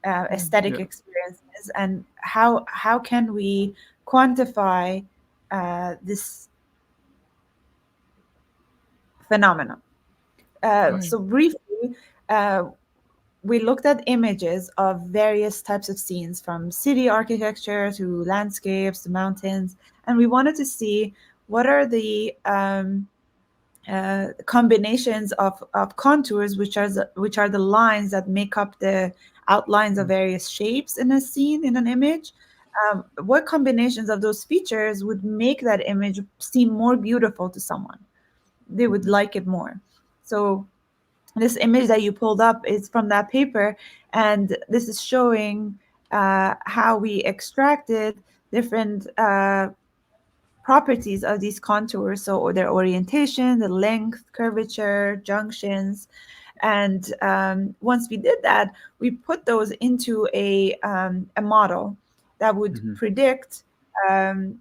aesthetic Yeah. experiences, and how can we quantify this phenomenon. Gotcha. So briefly, uh, we looked at images of various types of scenes, from city architecture to landscapes to mountains, and we wanted to see what are the combinations of contours, which are the lines that make up the outlines of various shapes in a scene, in an image. What combinations of those features would make that image seem more beautiful to someone? They would Mhm. like it more. So this image that you pulled up is from that paper, and this is showing how we extracted different properties of these contours, so their orientation, the length, curvature, junctions. And once we did that, we put those into a model that would Mhm. predict um,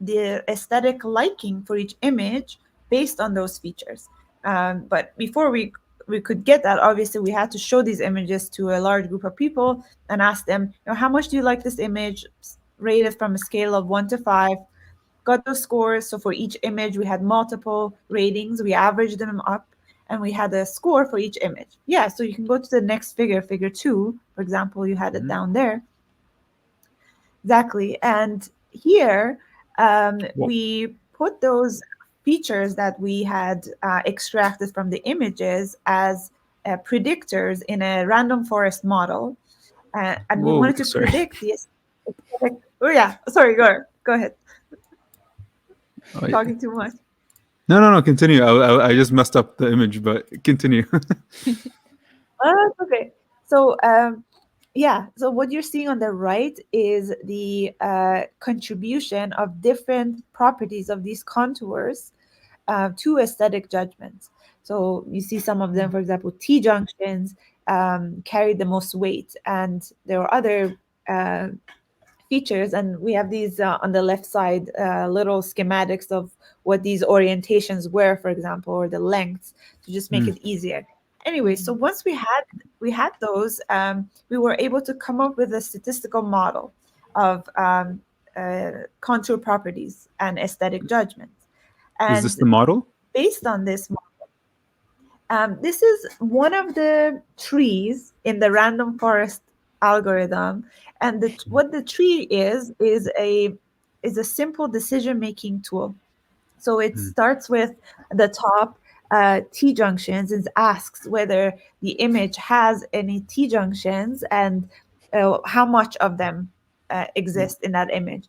the aesthetic liking for each image based on those features. But before we could get that, obviously we had to show these images to a large group of people and ask them, how much do you like this image? Rate it from a scale of 1 to 5. Got those scores. So for each image, we had multiple ratings. We averaged them up, and we had a score for each image. Yeah, so you can go to the next figure, figure 2, for example. You had it Mhm. down there. Exactly. And here Well, we put those features that we had extracted from the images as predictors in a random forest model. And we whoa, wanted to sorry. predict the aesthetic. Oh, yeah. Sorry, go ahead. Oh, yeah. Talking too much. No, no, no. Continue. I just messed up the image, but continue. Okay. So, yeah, so what you're seeing on the right is the contribution of different properties of these contours to aesthetic judgments. So you see some of them, for example, T junctions carry the most weight, and there are other uh, features, and we have these on the left side little schematics of what these orientations were, for example, or the lengths, to just make Mm. it easier. Anyway, so once we had those, we were able to come up with a statistical model of contour properties and aesthetic judgments. Is this And the model? based on this, this is one of the trees in the random forest algorithm, and what the tree is a simple decision making tool. So it Mm. starts with the top T junctions and asks whether the image has any T junctions, and how much of them exist in that image.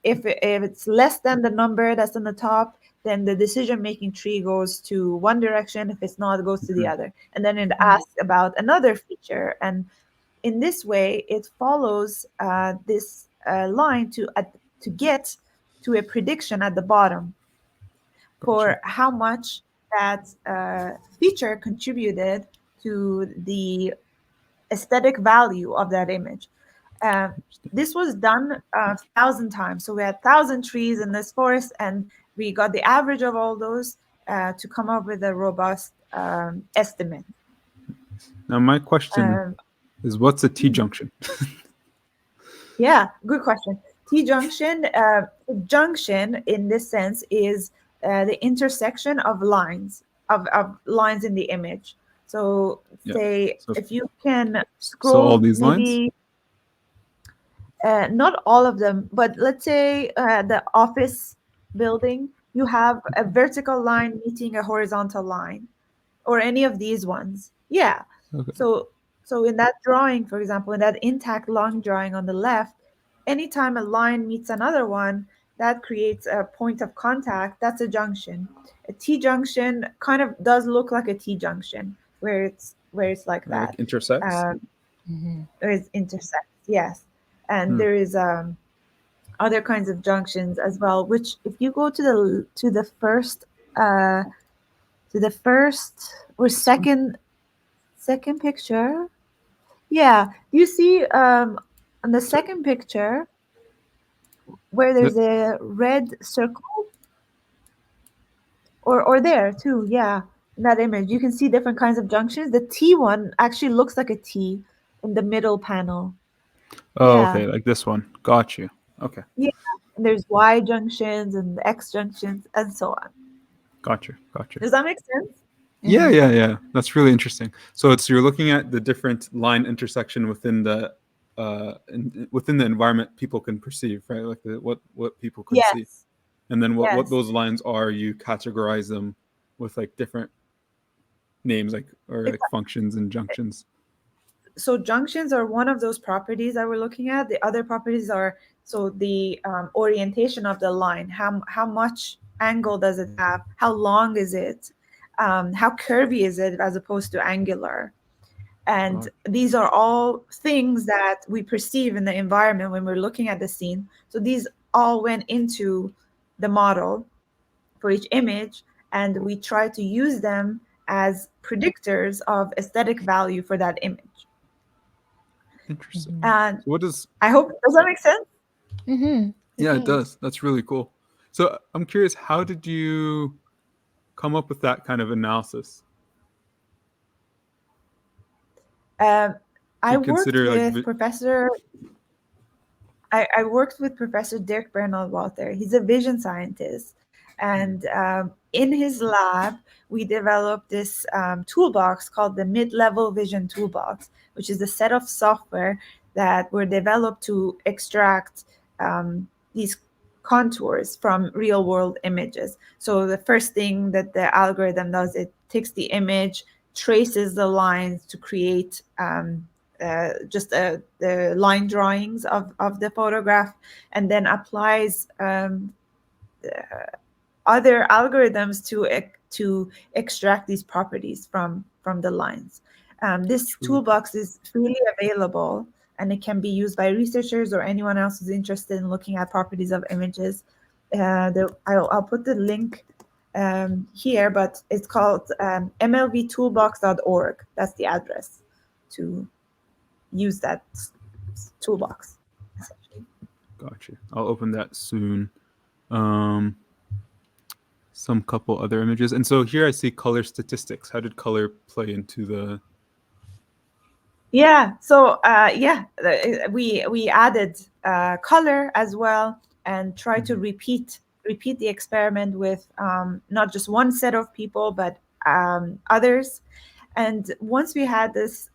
If it's less than the number that's on the top, then the decision making tree goes to one direction. If it's not, it goes to the Mhm. other. And then it asks about another feature. And in this way, it follows this line to get to a prediction at the bottom Gotcha. for how much that feature contributed to the aesthetic value of that image. Uh, this was done 1,000 times. So we had 1,000 trees in this forest, and we got the average of all those to come up with a robust estimate. Now, my question Um, is, what's a T hmm. junction? Yeah, good question. T junction, junction in this sense is the intersection of lines of lines in the image. So Yeah. say So, if you can so all scroll these lines. maybe not all of them, but let's say the office building, you have a vertical line meeting a horizontal line, or any of these ones. Yeah. Okay. So in that drawing, for example, in that intact long drawing on the left, anytime a line meets another one, that creates a point of contact. That's a junction. A T junction kind of does look like a T junction, where it's like Like that. intersects. Um, where it intersects. Yes, and Hmm. there is other kinds of junctions as well. Which, if you go uh, to the first or This one. second picture. Yeah, you see on the So, second picture where the, there's a red circle, or there too. Yeah, in that image you can see different kinds of junctions. The T one actually looks like a T. in the middle panel. Oh, Yeah. okay, like this one. Got you. Okay, Yeah. And there's Y junctions and X junctions and so on. got you. Got you. Does that make sense? Yeah, Mm-hmm. yeah, yeah. That's really interesting. So it's you're looking at the different line intersection within the within the environment people can perceive, right? Like what people can see, Yes. and then what Yes. those lines are, you categorize them with like different names, like or It's, like functions and junctions. so junctions are one of those properties that we're looking at. The other properties are so the orientation of the line. How much angle does it have? How long is it? How curvy is it as opposed to angular? And Got these are all things that we perceive in the environment when we're looking at the scene. So these all went into the model for each image, and we try to use them as predictors of aesthetic value for that image. interesting. Mm-hmm. And So what does? I hope, does that make sense? Mm-hmm. It Yeah, it does. does. That's really cool. So I'm curious, how did you come up with that kind of analysis Um, I to worked consider like with Professor I worked with Professor Dirk Bernard Walter. He's a vision scientist. And in his lab, we developed this toolbox called the Mid Level Vision Toolbox, which is a set of software that were developed to extract these contours from real world images. So the first thing that the algorithm does, it takes the image, traces the lines to create just the line drawings of the photograph, and then applies other algorithms to extract these properties from the lines. This That's really cool. toolbox is freely available, and it can be used by researchers or anyone else who's interested in looking at properties of images. I'll put the link here, but it's called mlvtoolbox.org. That's the address to use that toolbox, essentially. Gotcha. I'll open that soon. Um, some couple other images, and so here I see color statistics. How did color play into the? Yeah. So we added color as well, and try to Mhm. repeat the experiment with not just one set of people, but others. And once we had this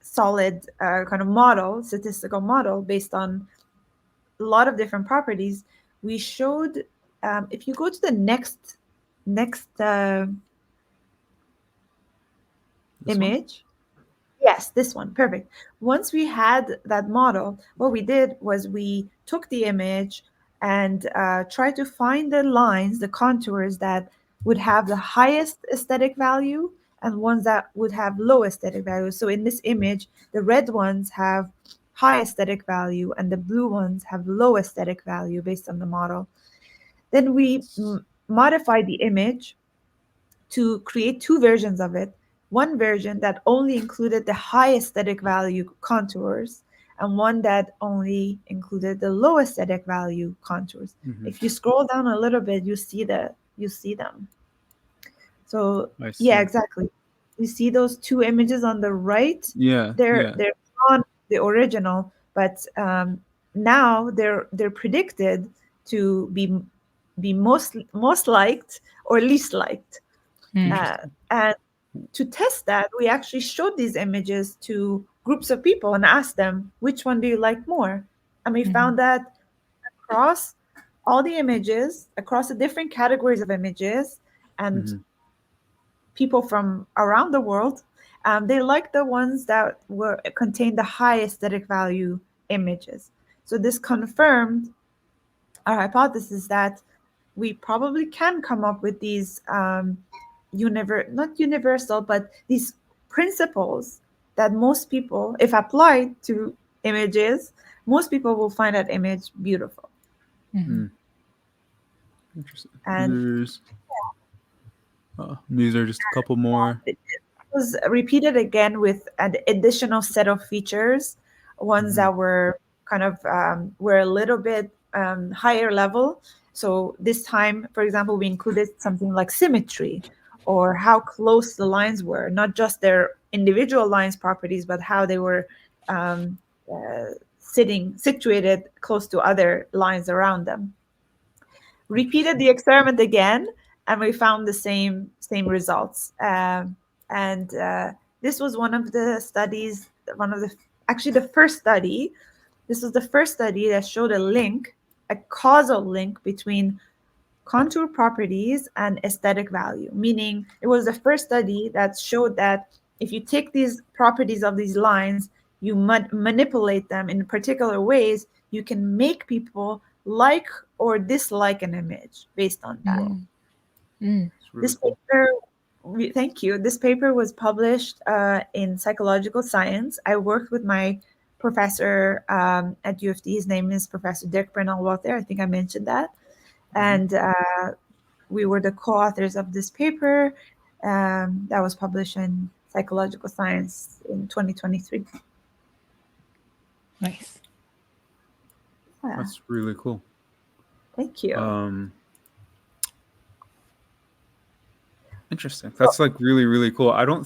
solid kind of model, statistical model based on a lot of different properties, we showed, if you go to the next This one. image. Yes, this one, perfect. Once we had that model, what we did was we took the image and tried to find the lines, the contours that would have the highest aesthetic value and ones that would have low aesthetic value. So in this image, the red ones have high aesthetic value and the blue ones have low aesthetic value based on the model. Then we modified the image to create two versions of it. One version that only included the high aesthetic value contours, and one that only included the low aesthetic value contours. Hmm. If you scroll down a little bit, you see them. So I yeah, see. exactly. You see those two images on the right? Yeah, yeah. They're on the original, but now they're predicted to be most liked or least liked. Mm. Uh, Interesting. and to test that, we actually showed these images to groups of people and asked them, which one do you like more? And we Mm-hmm. found that across all the images, across the different categories of images, and Hmm. people from around the world, they liked the ones that were contained the high aesthetic value images. So this confirmed our hypothesis that we probably can come up with these not universal, but these principles that most people, if applied to images, most people will find that image beautiful. Mm-hmm. Mm, interesting. And These are just a couple more. it was repeated again with an additional set of features, ones Hmm. that were kind of were a little bit higher level. So this time, for example, we included something like symmetry, or how close the lines were, not just their individual lines properties, but how they were um, situated close to other lines around them. Repeated the experiment again, and we found the same results. And this was one of the studies, actually the first study. This was the first study that showed a causal link between contour properties and aesthetic value, meaning it was the first study that showed that if you take these properties of these lines, you manipulate them in particular ways, you can make people like or dislike an image based on that. Wow. Mm. It's really This cool. paper, thank you. This paper was published in Psychological Science. I worked with my professor at U of D. His name is Professor Dirk Brennel-Walther. I think I mentioned that. And we were the co-authors of this paper that was published in Psychological Science in 2023. Nice. Yeah, That's really cool. thank you. Interesting. That's like really, really cool. I don't